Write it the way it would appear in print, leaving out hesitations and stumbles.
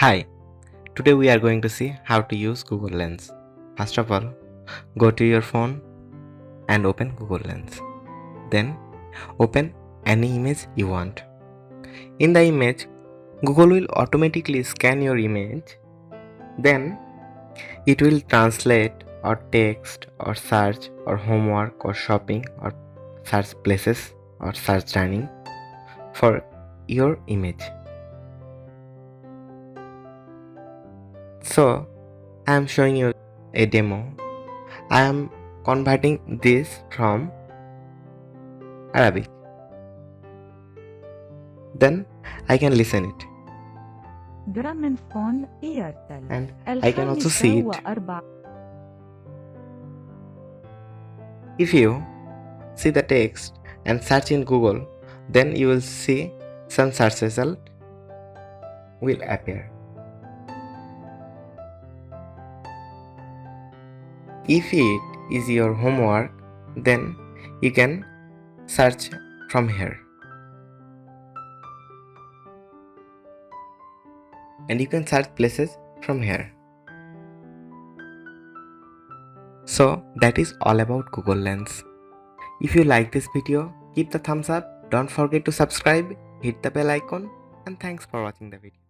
Hi, today we are going to see how to use Google Lens. First of all, go to your phone and open Google Lens. Then open any image you want. In the image, Google will automatically scan your image. Then it will translate or text or search or homework or shopping or search places or search dining for your image. So I am showing you a demo. I am converting this from Arabic. Then I can listen it جرامنفون إيرتل and I can also see it. If you see the text and search in Google, then you will see some search result will appear. If it is your homework, then you can search from here. And you can search places from here. So that is all about Google Lens. If you like this video, give the thumbs up, don't forget to subscribe, hit the bell icon, and thanks for watching the video.